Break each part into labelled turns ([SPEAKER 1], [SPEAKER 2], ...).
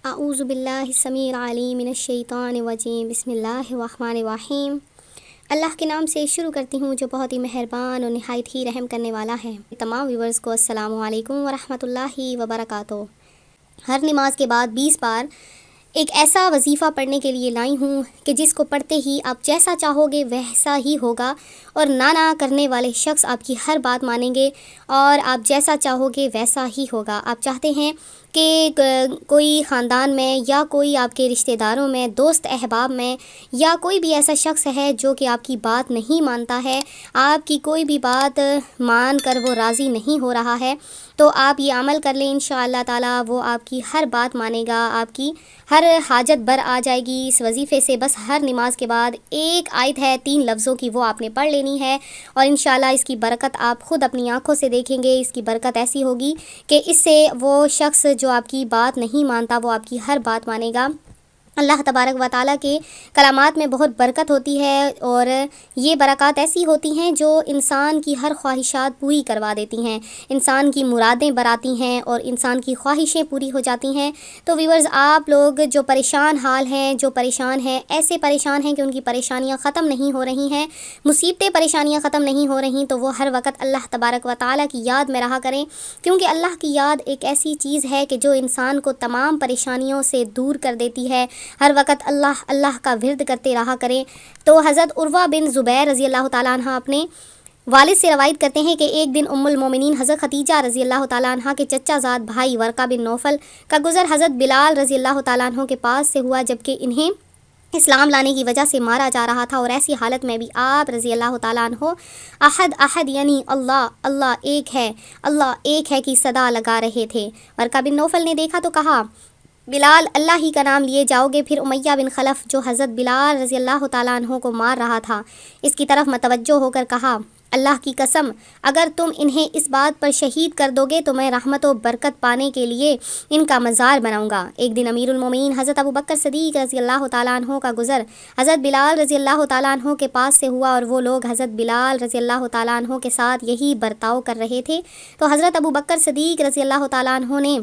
[SPEAKER 1] اعوذ باللہ السمیع العلیم من الشیطان الرجیم بسم اللہ الرحمن الرحیم۔ اللہ کے نام سے شروع کرتی ہوں جو بہت ہی مہربان اور نہایت ہی رحم کرنے والا ہے۔ تمام ویورز کو السلام علیکم ورحمۃ اللہ وبرکاتہ۔ ہر نماز کے بعد 20 بار ایک ایسا وظیفہ پڑھنے کے لیے لائی ہوں کہ جس کو پڑھتے ہی آپ جیسا چاہو گے ویسا ہی ہوگا، اور نہ کرنے والے شخص آپ کی ہر بات مانیں گے، اور آپ جیسا چاہو گے ویسا ہی ہوگا۔ آپ چاہتے ہیں کہ کوئی خاندان میں یا کوئی آپ کے رشتہ داروں میں، دوست احباب میں، یا کوئی بھی ایسا شخص ہے جو کہ آپ کی بات نہیں مانتا ہے، آپ کی کوئی بھی بات مان کر وہ راضی نہیں ہو رہا ہے، تو آپ یہ عمل کر لیں، انشاءاللہ تعالیٰ وہ آپ کی ہر بات مانے گا، آپ کی ہر حاجت بر آ جائے گی۔ اس وظیفے سے بس ہر نماز کے بعد ایک آیت ہے 3 لفظوں کی، وہ آپ نے پڑھ لینی ہے، اور انشاءاللہ اس کی برکت آپ خود اپنی آنکھوں سے دیکھیں گے۔ اس کی برکت ایسی ہوگی کہ اس سے وہ شخص جو آپ کی بات نہیں مانتا وہ آپ کی ہر بات مانے گا۔ اللہ تبارک و تعالیٰ کے کلامات میں بہت برکت ہوتی ہے، اور یہ برکات ایسی ہوتی ہیں جو انسان کی ہر خواہشات پوری کروا دیتی ہیں، انسان کی مرادیں براتی ہیں اور انسان کی خواہشیں پوری ہو جاتی ہیں۔ تو ویورز، آپ لوگ جو پریشان حال ہیں، جو پریشان ہیں، ایسے پریشان ہیں کہ ان کی پریشانیاں ختم نہیں ہو رہی ہیں، مصیبتیں پریشانیاں ختم نہیں ہو رہی، تو وہ ہر وقت اللہ تبارک و تعالیٰ کی یاد میں رہا کریں، کیونکہ اللہ کی یاد ایک ایسی چیز ہے کہ جو انسان کو تمام پریشانیوں سے دور کر دیتی ہے۔ ہر وقت اللہ اللہ کا ورد کرتے رہا کریں۔ تو حضرت عروہ بن زبیر رضی اللہ تعالیٰ عنہ اپنے والد سے روایت کرتے ہیں کہ ایک دن ام المومنین حضرت خدیجہ رضی اللہ تعالیٰ عنہ کے چچا زاد بھائی ورقہ بن نوفل کا گزر حضرت بلال رضی اللہ تعالیٰ عنہ کے پاس سے ہوا، جبکہ انہیں اسلام لانے کی وجہ سے مارا جا رہا تھا، اور ایسی حالت میں بھی آپ رضی اللہ تعالیٰ عنہ احد احد یعنی اللہ اللہ ایک ہے، اللہ ایک ہے کی صدا لگا رہے تھے۔ ورقہ بن نوفل نے دیکھا تو کہا، بلال اللہ ہی کا نام لیے جاؤ گے؟ پھر امیہ بن خلف جو حضرت بلال رضی اللہ تعالیٰ عنہ کو مار رہا تھا، اس کی طرف متوجہ ہو کر کہا، اللہ کی قسم اگر تم انہیں اس بات پر شہید کر دو گے تو میں رحمت و برکت پانے کے لیے ان کا مزار بناؤں گا۔ ایک دن امیر المومنین حضرت ابوبکر صدیق رضی اللہ تعالیٰ عنہ کا گزر حضرت بلال رضی اللہ تعالیٰ عنہ کے پاس سے ہوا، اور وہ لوگ حضرت بلال رضی اللہ تعالیٰ عنہ کے ساتھ یہی برتاؤ کر رہے تھے، تو حضرت ابوبکر صدیق رضی اللہ تعالیٰ عنہ نے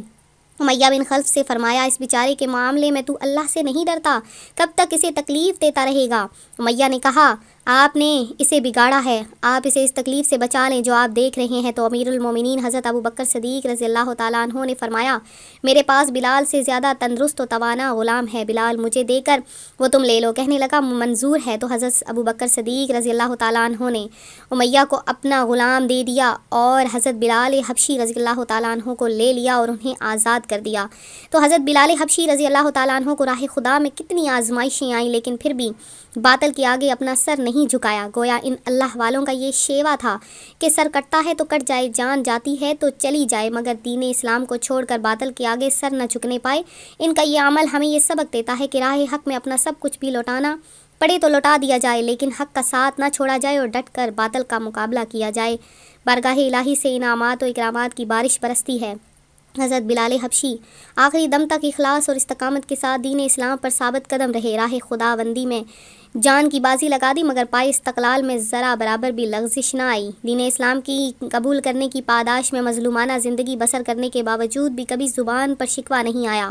[SPEAKER 1] امیہ بن خلف سے فرمایا، اس بیچارے کے معاملے میں تو اللہ سے نہیں ڈرتا؟ کب تک اسے تکلیف دیتا رہے گا؟ امیہ نے کہا، آپ نے اسے بگاڑا ہے، آپ اسے اس تکلیف سے بچا لیں جو آپ دیکھ رہے ہیں۔ تو امیر المومنین حضرت ابوبکر صدیق رضی اللہ تعالیٰ عنہ نے فرمایا، میرے پاس بلال سے زیادہ تندرست و توانا غلام ہے، بلال مجھے دے کر وہ تم لے لو۔ کہنے لگا، منظور ہے۔ تو حضرت ابوبکر صدیق رضی اللہ تعالیٰ عنہ نے امیہ کو اپنا غلام دے دیا، اور حضرت بلال حبشی رضی اللہ تعالیٰ عنہ کو لے لیا اور انہیں آزاد کر دیا۔ تو حضرت بلال حبشی رضی اللہ تعالیٰ عنہ کو راہ خدا میں کتنی آزمائشیں آئیں، لیکن پھر بھی باطل کے آگے اپنا سر نہیں جھکایا۔ گویا ان اللہ والوں کا یہ شیوا تھا کہ سر کٹتا ہے تو کٹ جائے، جان جاتی ہے تو چلی جائے، مگر دین اسلام کو چھوڑ کر باطل کے آگے سر نہ جھکنے پائے۔ ان کا یہ عمل ہمیں یہ سبق دیتا ہے کہ راہ حق میں اپنا سب کچھ بھی لوٹانا پڑے تو لوٹا دیا جائے، لیکن حق کا ساتھ نہ چھوڑا جائے اور ڈٹ کر باطل کا مقابلہ کیا جائے۔ بارگاہ الہی سے انعامات و اکرامات کی بارش برستی ہے۔ حضرت بلال حبشی آخری دم تک اخلاص اور استقامت کے ساتھ دین اسلام پر ثابت قدم رہے، راہ خدا بندی میں جان کی بازی لگا دی، مگر پائے استقلال میں ذرا برابر بھی لغزش نہ آئی۔ دین اسلام کی قبول کرنے کی پاداش میں مظلومانہ زندگی بسر کرنے کے باوجود بھی کبھی زبان پر شکوہ نہیں آیا،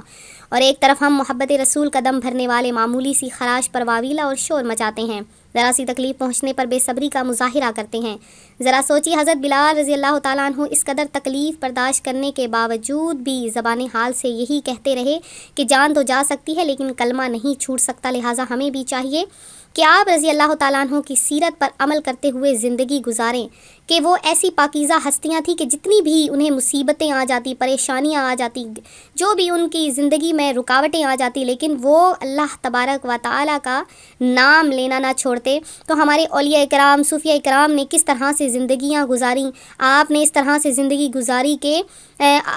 [SPEAKER 1] اور ایک طرف ہم محبت رسول کا دم بھرنے والے معمولی سی خراش پر واویلا اور شور مچاتے ہیں، ذرا سی تکلیف پہنچنے پر بے صبری کا مظاہرہ کرتے ہیں۔ ذرا سوچیے، حضرت بلال رضی اللہ تعالیٰ عنہ اس قدر تکلیف برداشت کرنے کے باوجود بھی زبان حال سے یہی کہتے رہے کہ جان تو جا سکتی ہے لیکن کلمہ نہیں چھوٹ سکتا، لہٰذا ہمیں بھی چاہیے کہ آپ رضی اللہ تعالیٰ عنہ کی سیرت پر عمل کرتے ہوئے زندگی گزاریں، کہ وہ ایسی پاکیزہ ہستیاں تھیں کہ جتنی بھی انہیں مصیبتیں آ جاتی، پریشانیاں آ جاتی، جو بھی ان کی زندگی میں رکاوٹیں آ جاتی، لیکن وہ اللہ تبارک و تعالیٰ کا نام لینا نہ چھوڑتے۔ تو ہمارے اولیاء اکرام، صوفیاء اکرام نے کس طرح سے زندگیاں گزاریں، آپ نے اس طرح سے زندگی گزاری کہ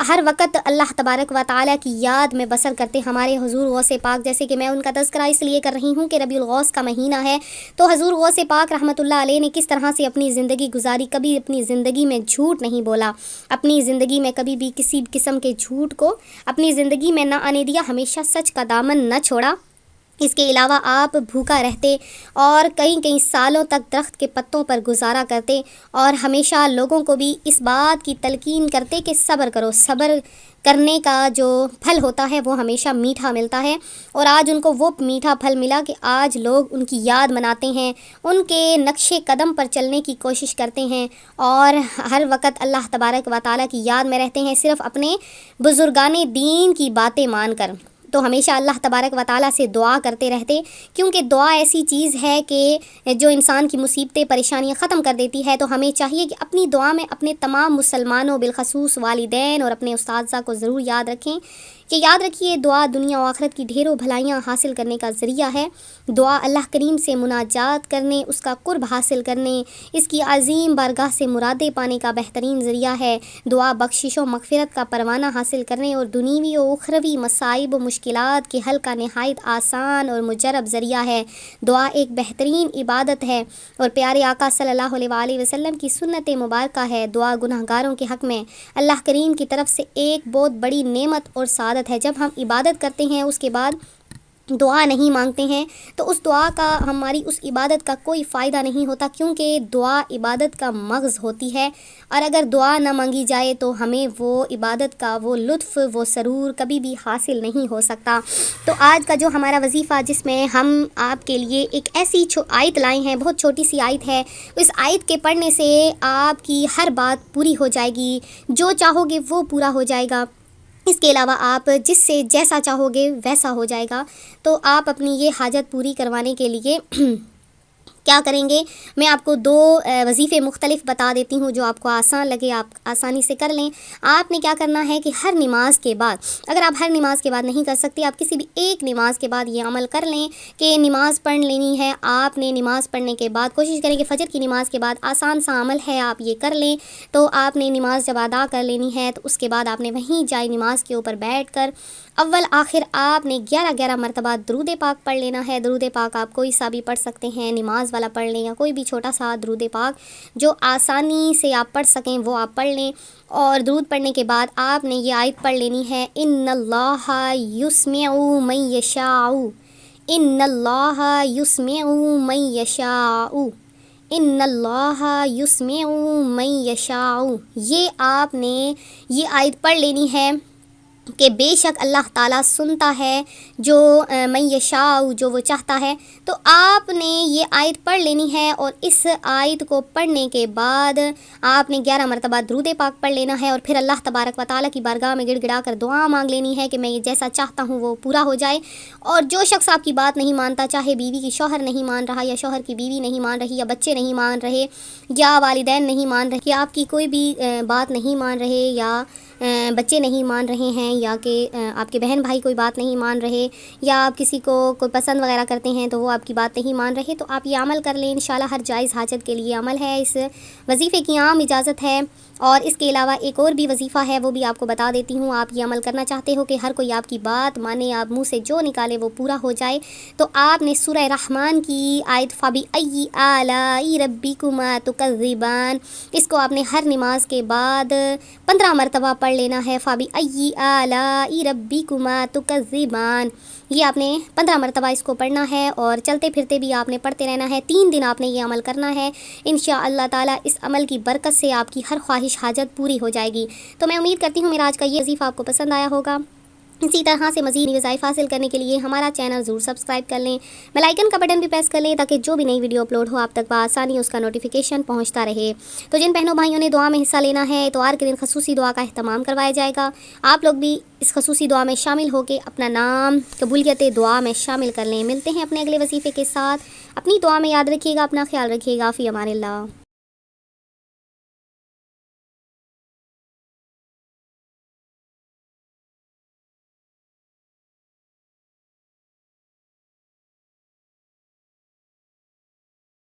[SPEAKER 1] ہر وقت اللہ تبارک و تعالیٰ کی یاد میں بسر کرتے۔ ہمارے حضور غوث پاک، جیسے کہ میں ان کا تذکرہ اس لیے کر رہی ہوں کہ ربیع الغوث کا مہینہ ہے، تو حضور غوث پاک رحمۃ اللہ علیہ نے کس طرح سے اپنی زندگی گزاری، کبھی اپنی زندگی میں جھوٹ نہیں بولا، اپنی زندگی میں کبھی بھی کسی قسم کے جھوٹ کو اپنی زندگی میں نہ آنے دیا، ہمیشہ سچ کا دامن نہ چھوڑا، اس کے علاوہ آپ بھوکا رہتے اور کئی سالوں تک درخت کے پتوں پر گزارا کرتے اور ہمیشہ لوگوں کو بھی اس بات کی تلقین کرتے کہ صبر کرو، صبر کرنے کا جو پھل ہوتا ہے وہ ہمیشہ میٹھا ملتا ہے۔ اور آج ان کو وہ میٹھا پھل ملا کہ آج لوگ ان کی یاد مناتے ہیں، ان کے نقش قدم پر چلنے کی کوشش کرتے ہیں اور ہر وقت اللہ تبارک و تعالیٰ کی یاد میں رہتے ہیں، صرف اپنے بزرگان دین کی باتیں مان کر۔ تو ہمیشہ اللہ تبارک و تعالیٰ سے دعا کرتے رہتے، کیونکہ دعا ایسی چیز ہے کہ جو انسان کی مصیبتیں پریشانیاں ختم کر دیتی ہے۔ تو ہمیں چاہیے کہ اپنی دعا میں اپنے تمام مسلمانوں بالخصوص والدین اور اپنے اساتذہ کو ضرور یاد رکھیں کہ یاد رکھیے دعا دنیا و آخرت کی ڈھیروں بھلائیاں حاصل کرنے کا ذریعہ ہے۔ دعا اللہ کریم سے مناجات کرنے، اس کا قرب حاصل کرنے، اس کی عظیم بارگاہ سے مرادیں پانے کا بہترین ذریعہ ہے۔ دعا بخشش و مغفرت کا پروانہ حاصل کرنے اور دنیوی و اخروی مصائب و مشکلات کے حل کا نہایت آسان اور مجرب ذریعہ ہے۔ دعا ایک بہترین عبادت ہے اور پیارے آقا صلی اللہ علیہ وآلہ وسلم کی سنت مبارکہ ہے۔ دعا گناہگاروں کے حق میں اللہ کریم کی طرف سے ایک بہت بڑی نعمت اور سعادت ہے۔ جب ہم عبادت کرتے ہیں اس کے بعد دعا نہیں مانگتے ہیں تو اس دعا کا ہماری اس عبادت کا کوئی فائدہ نہیں ہوتا، کیونکہ دعا عبادت کا مغز ہوتی ہے، اور اگر دعا نہ مانگی جائے تو ہمیں وہ عبادت کا وہ لطف، وہ سرور کبھی بھی حاصل نہیں ہو سکتا۔ تو آج کا جو ہمارا وظیفہ، جس میں ہم آپ کے لیے ایک ایسی آیت لائے ہیں، بہت چھوٹی سی آیت ہے، اس آیت کے پڑھنے سے آپ کی ہر بات پوری ہو جائے گی، جو چاہو گے وہ پورا ہو جائے گا۔ اس کے علاوہ آپ جس سے جیسا چاہو گے ویسا ہو جائے گا۔ تو آپ اپنی یہ حاجت پوری کروانے کے لیے کیا کریں گے، میں آپ کو 2 وظیفے مختلف بتا دیتی ہوں، جو آپ کو آسان لگے آپ آسانی سے کر لیں۔ آپ نے کیا کرنا ہے کہ ہر نماز کے بعد، اگر آپ ہر نماز کے بعد نہیں کر سکتے، آپ کسی بھی ایک نماز کے بعد یہ عمل کر لیں کہ نماز پڑھ لینی ہے۔ آپ نے نماز پڑھنے کے بعد کوشش کریں کہ فجر کی نماز کے بعد آسان سا عمل ہے، آپ یہ کر لیں۔ تو آپ نے نماز جب ادا کر لینی ہے تو اس کے بعد آپ نے وہیں جائے نماز کے اوپر بیٹھ کر اول آخر آپ نے 11 مرتبہ درود پاک پڑھ لینا ہے۔ درود پاک آپ کوئی سا بھی پڑھ سکتے ہیں، نماز والا پڑھ لیں یا کوئی بھی چھوٹا سا درود پاک جو آسانی سے آپ پڑھ سکیں وہ آپ پڑھ لیں۔ اور درود پڑھنے کے بعد آپ نے یہ آیت پڑھ لینی ہے، ان اللہ یسمع من یشاء، ان اللہ یسمع من یشاء، ان اللہ یسمع من یشاء۔ یہ آپ نے یہ آیت پڑھ لینی ہے کہ بے شک اللہ تعالیٰ سنتا ہے جو من یشاء، جو وہ چاہتا ہے۔ تو آپ نے یہ آیت پڑھ لینی ہے اور اس آیت کو پڑھنے کے بعد آپ نے 11 مرتبہ درود پاک پڑھ لینا ہے اور پھر اللہ تبارک و تعالیٰ کی بارگاہ میں گڑ گڑا کر دعا مانگ لینی ہے کہ میں یہ جیسا چاہتا ہوں وہ پورا ہو جائے۔ اور جو شخص آپ کی بات نہیں مانتا، چاہے بیوی کی شوہر نہیں مان رہا یا شوہر کی بیوی نہیں مان رہی یا بچے نہیں مان رہے یا والدین نہیں مان رہے یا آپ کی کوئی بھی بات نہیں مان رہے یا بچے نہیں مان رہے ہیں یا کہ آپ کے بہن بھائی کوئی بات نہیں مان رہے یا آپ کسی کو کوئی پسند وغیرہ کرتے ہیں تو وہ آپ کی بات نہیں مان رہے، تو آپ یہ عمل کر لیں۔ انشاءاللہ ہر جائز حاجت کے لیے عمل ہے، اس وظیفے کی عام اجازت ہے۔ اور اس کے علاوہ ایک اور بھی وظیفہ ہے، وہ بھی آپ کو بتا دیتی ہوں۔ آپ یہ عمل کرنا چاہتے ہو کہ ہر کوئی آپ کی بات مانے، آپ منہ سے جو نکالے وہ پورا ہو جائے، تو آپ نے سورہ رحمان کی آیت فَبِأَيِّ آلَاءِ رَبِّكُمَا تُكَذِّبَانِ، اس کو آپ نے ہر نماز کے بعد 15 مرتبہ پڑھ لینا ہے۔ فَبِأَيِّ آلَاءِ رَبِّكُمَا تُكَذِّبَانِ، یہ آپ نے 15 مرتبہ اس کو پڑھنا ہے اور چلتے پھرتے بھی آپ نے پڑھتے رہنا ہے۔ 3 دن آپ نے یہ عمل کرنا ہے۔ انشاءاللہ تعالیٰ اس عمل کی برکت سے آپ کی ہر خواہش حاجت پوری ہو جائے گی۔ تو میں امید کرتی ہوں میرا آج کا یہ وظیفہ آپ کو پسند آیا ہوگا۔ اسی طرح سے مزید وظائف حاصل کرنے کے لیے ہمارا چینل ضرور سبسکرائب کر لیں، بیل آئیکن کا بٹن بھی پریس کر لیں تاکہ جو بھی نئی ویڈیو اپلوڈ ہو آپ تک بآسانی اس کا نوٹیفیکیشن پہنچتا رہے۔ تو جن بہنوں بھائیوں نے دعا میں حصہ لینا ہے، اتوار کے دن خصوصی دعا کا اہتمام کروایا جائے گا۔ آپ لوگ بھی اس خصوصی دعا میں شامل ہو کے اپنا نام قبولیت دعا میں شامل کر لیں۔ ملتے ہیں اپنے اگلے وظیفے کے ساتھ، اپنی دعا میں یاد رکھیے گا، اپنا خیال رکھیے گا، فی امان اللہ۔